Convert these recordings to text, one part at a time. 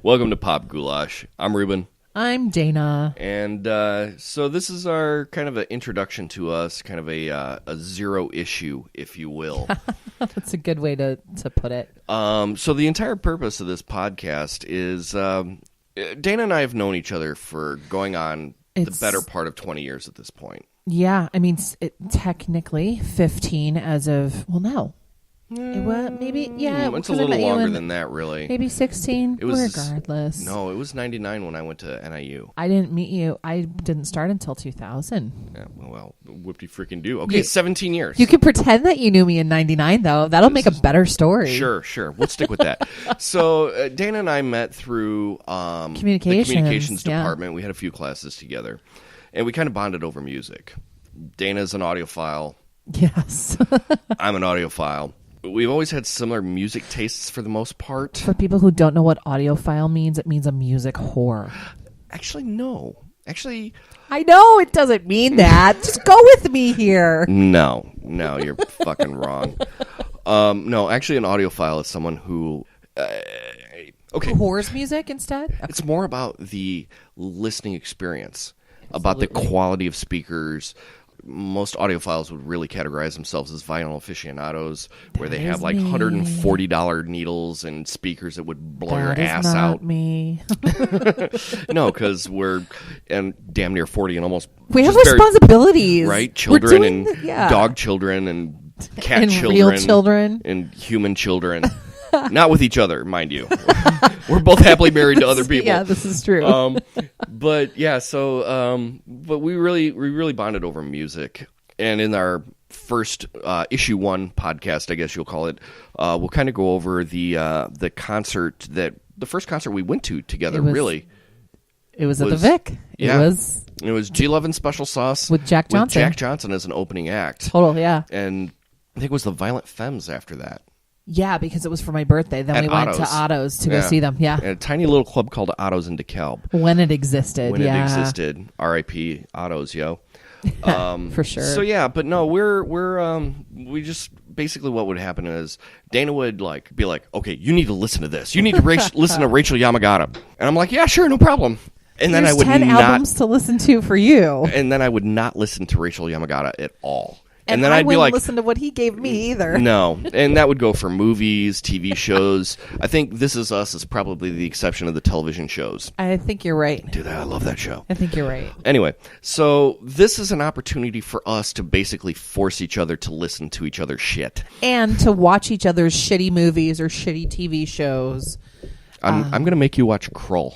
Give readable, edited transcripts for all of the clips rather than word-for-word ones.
Welcome to Pop Goulash. I'm Reuben. I'm Dana. And so this is our kind of an introduction to us, kind of a zero issue, if you will. That's a good way to put it. So the entire purpose of this podcast is Dana and I have known each other for going on the better part of 20 years at this point. Yeah, I mean, technically 15 as of, well, no. It was maybe, yeah. It's a little longer than that, really. Maybe 16, it was, regardless. No, it was 99 when I went to NIU. I didn't meet you. I didn't start until 2000. Yeah, well, whoop-de-freaking do. Okay, 17 years. You can pretend that you knew me in 99, though. That'll make a better story. Sure. We'll stick with that. So Dana and I met through the communications department. We had a few classes together, and we kind of bonded over music. Dana's an audiophile. Yes. I'm an audiophile. We've always had similar music tastes for the most part. For people who don't know what audiophile means, it means a music whore. Actually, no. I know it doesn't mean that. Just go with me here. No, you're fucking wrong. No, actually, an audiophile is someone who... okay. Whores music instead? Okay. It's more about the listening experience, Absolutely. About the quality of speakers. Most audiophiles would really categorize themselves as vinyl aficionados, where they have like $140 needles and speakers that would blow your ass out. Me. No, because we're damn near 40 and almost. We have responsibilities, right? Children and dog children and cat and children, real children and human children. Not with each other, mind you. We're both happily married to other people. Yeah, this is true. But yeah, but we really bonded over music. And in our first issue 1 podcast, I guess you'll call it, we'll kind of go over the first concert we went to together. It was at the Vic. Yeah. It was G Love and Special Sauce with Jack Johnson. With Jack Johnson as an opening act. Total, yeah. And I think it was the Violent Femmes after that. Yeah, because it was for my birthday. Then we went to Otto's to go see them. Yeah. And a tiny little club called Otto's in DeKalb. When it existed. It existed. R.I.P. Otto's, yo. For sure. So yeah, but no, we just basically what would happen is Dana would be like, okay, you need to listen to this. You need to listen to Rachel Yamagata. And I'm like, yeah, sure, no problem. And then I would 10 albums to listen to for you. And then I would not listen to Rachel Yamagata at all. And then I wouldn't listen to what he gave me either. No, and that would go for movies, TV shows. I think This Is Us is probably the exception of the television shows. I think you're right. Dude, I love that show. I think you're right. Anyway, so this is an opportunity for us to basically force each other to listen to each other's shit. And to watch each other's shitty movies or shitty TV shows. I'm going to make you watch Krull.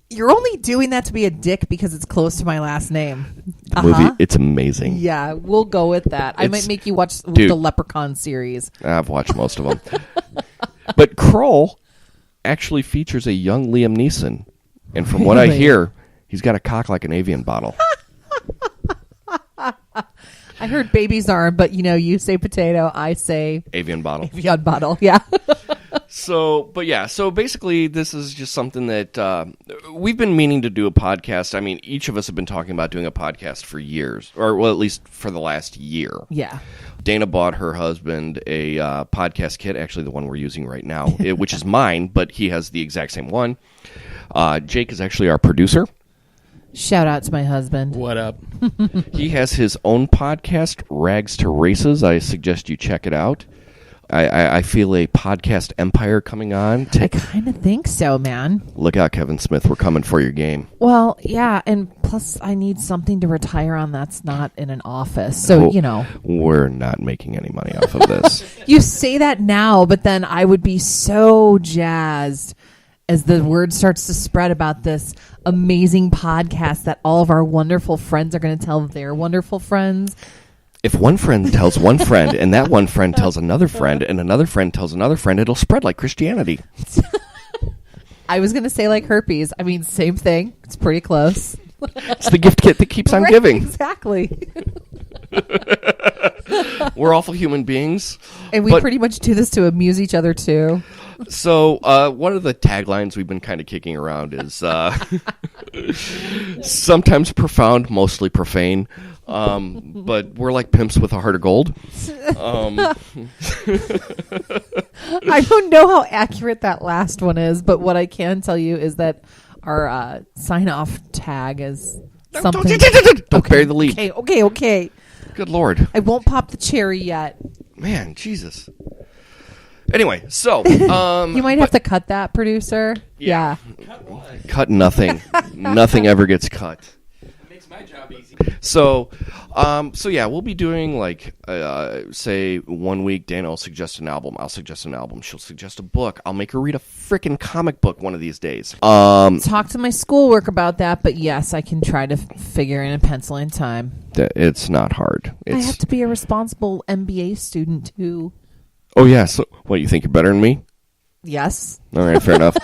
You're only doing that to be a dick because it's close to my last name. The movie, it's amazing. Yeah, we'll go with that. I might make you watch the Leprechaun series. I've watched most of them. But Krull actually features a young Liam Neeson. And from what I hear, he's got a cock like an avian bottle. I heard baby's arm, but you say potato, I say... Avian bottle. Avian bottle, yeah. So basically this is just something that we've been meaning to do a podcast. I mean, each of us have been talking about doing a podcast for years, or well, at least for the last year. Yeah. Dana bought her husband a podcast kit, actually the one we're using right now, which is mine, but he has the exact same one. Jake is actually our producer. Shout out to my husband. What up? He has his own podcast, Rags to Races. I suggest you check it out. I feel a podcast empire coming on. I kind of think so, man. Look out, Kevin Smith. We're coming for your game. Well, yeah, and plus I need something to retire on that's not in an office. So, We're not making any money off of this. You say that now, but then I would be so jazzed as the word starts to spread about this amazing podcast that all of our wonderful friends are going to tell their wonderful friends. If one friend tells one friend, and that one friend tells another friend, and another friend tells another friend, it'll spread like Christianity. I was going to say like herpes. I mean, same thing. It's pretty close. It's the gift kit that keeps on giving. Exactly. We're awful human beings. And we pretty much do this to amuse each other, too. So one of the taglines we've been kind of kicking around is sometimes profound, mostly profane. But we're like pimps with a heart of gold. I don't know how accurate that last one is, but what I can tell you is that our sign-off tag is something. Don't bury the lead. Okay. Good Lord. I won't pop the cherry yet. Man, Jesus. Anyway, so you might have to cut that, producer. Yeah. Cut nothing. Nothing ever gets cut. Makes my job easy. So yeah, we'll be doing like say 1 week Dana will suggest an album, I'll suggest an album, she'll suggest a book, I'll make her read a freaking comic book one of these days. Talk to my schoolwork about that, but yes, I can try to figure in a pencil in time. It's not hard. I have to be a responsible MBA student too. Oh yeah, so what, you think you're better than me? Yes. All right, fair enough.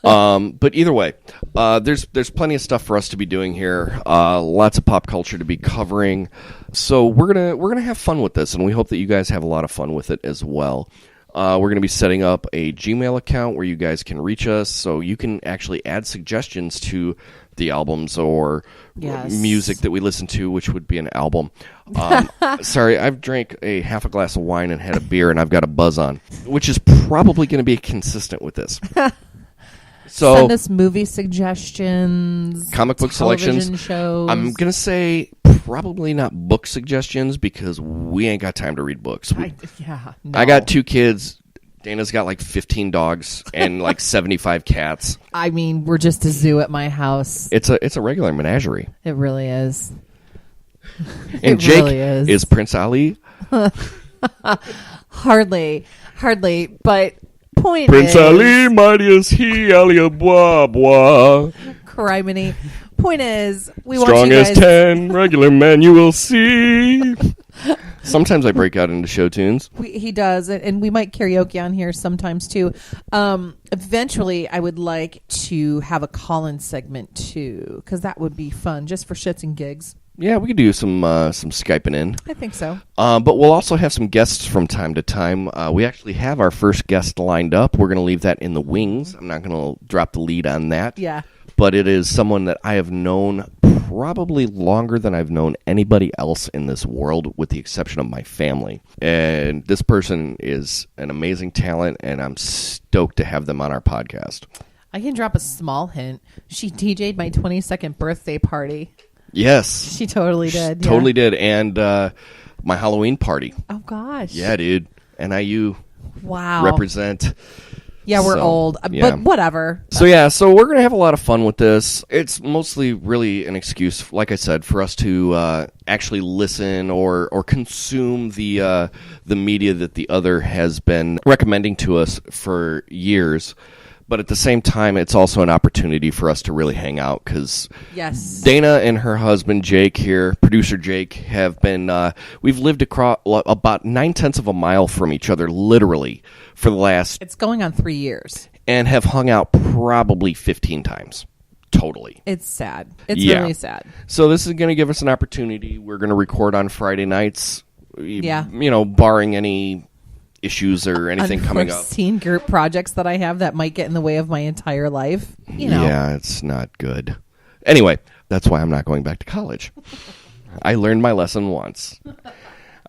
But either way, there's plenty of stuff for us to be doing here. Lots of pop culture to be covering. So we're gonna have fun with this, and we hope that you guys have a lot of fun with it as well. We're gonna be setting up a Gmail account where you guys can reach us, so you can actually add suggestions to the albums or music that we listen to, which would be an album. Sorry, I've drank a half a glass of wine and had a beer, and I've got a buzz on, which is probably going to be consistent with this. So send us movie suggestions, comic book selections. Shows. I'm going to say probably not book suggestions because we ain't got time to read books. I got 2 kids. Dana's got like 15 dogs and like 75 cats. I mean, we're just a zoo at my house. It's a regular menagerie. It really is. And Jake really is Prince Ali. Hardly. But point Prince is, Ali, mighty is he, Ali bois bois. Criminy. Point is, we strong want you guys... as 10 regular men you will see. Sometimes I break out into show tunes. He does, and we might karaoke on here sometimes too. Eventually, I would like to have a call-in segment too, because that would be fun, just for shits and gigs. Yeah, we could do some Skyping in. I think so. But we'll also have some guests from time to time. We actually have our first guest lined up. We're going to leave that in the wings. I'm not going to drop the lead on that. Yeah. But it is someone that I have known probably longer than I've known anybody else in this world, with the exception of my family. And this person is an amazing talent, and I'm stoked to have them on our podcast. I can drop a small hint. She DJ'd my 22nd birthday party. Yes. She totally did. Totally did. And my Halloween party. Oh, gosh. Yeah, dude. NIU. Wow. Represent. Yeah, we're old, but whatever. So we're going to have a lot of fun with this. It's mostly really an excuse, like I said, for us to actually listen or consume the media that the other has been recommending to us for years. But at the same time, it's also an opportunity for us to really hang out because Dana and her husband, Jake here, producer Jake, have been, we've lived across about 9/10 of a mile from each other, literally, for the last... It's going on 3 years. And have hung out probably 15 times. Totally. It's sad. It's really sad. So this is going to give us an opportunity. We're going to record on Friday nights, barring any... issues or anything coming up. Unforeseen group projects that I have that might get in the way of my entire life. Yeah, it's not good. Anyway, that's why I'm not going back to college. I learned my lesson once.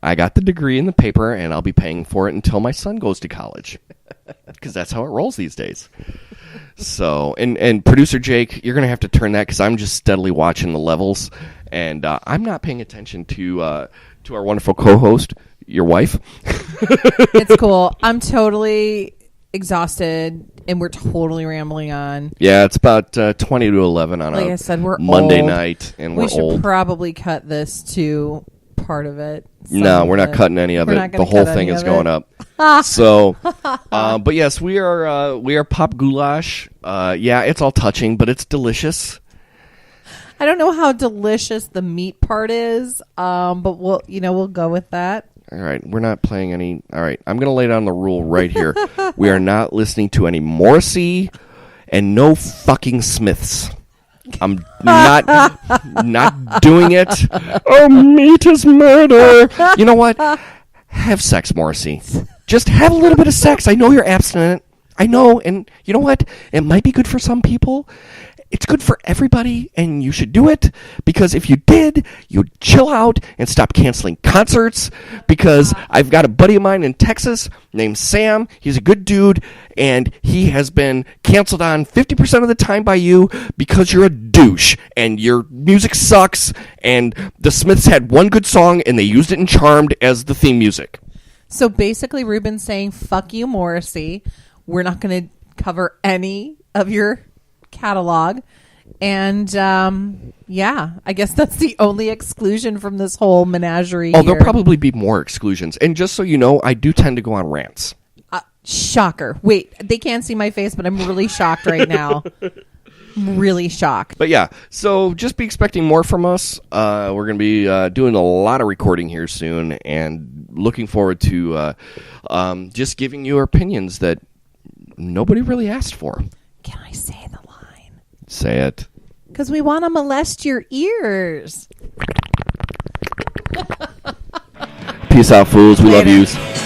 I got the degree in the paper, and I'll be paying for it until my son goes to college. Because that's how it rolls these days. So, and producer Jake, you're going to have to turn that because I'm just steadily watching the levels, and I'm not paying attention to our wonderful co-host, your wife. It's cool. I'm totally exhausted, and we're totally rambling on. Yeah, it's about 20 to 11 on like I said, we're Monday old. night, and we're old. We old. should probably cut this to part of it. No, we're not cutting any of it. The whole thing is going up. So, but yes, we are Pop Goulash. Yeah, it's all touching, but it's delicious. I don't know how delicious the meat part is, but we'll go with that. All right, we're not playing any. All right, I'm going to lay down the rule right here. We are not listening to any Morrissey and no fucking Smiths. I'm not doing it. Oh, meat is murder. You know what? Have sex, Morrissey. Just have a little bit of sex. I know you're abstinent. I know, and you know what? It might be good for some people. it's good for everybody, and you should do it, because if you did, you'd chill out and stop canceling concerts, because I've got a buddy of mine in Texas named Sam. He's a good dude, and he has been canceled on 50% of the time by you because you're a douche, and your music sucks, and the Smiths had one good song, and they used it in Charmed as the theme music. So basically, Reuben's saying, fuck you, Morrissey. We're not going to cover any of your catalog. And, yeah, I guess that's the only exclusion from this whole menagerie Oh, here. there'll probably be more exclusions. And just so you know, I do tend to go on rants. Shocker. Wait, they can't see my face, but I'm really shocked right now. I'm really shocked. But yeah, so just be expecting more from us. We're going to be doing a lot of recording here soon, and looking forward to just giving you our opinions that nobody really asked for. Can I say the line? Say it. Because we want to molest your ears. Peace out, fools. We love Later. yous.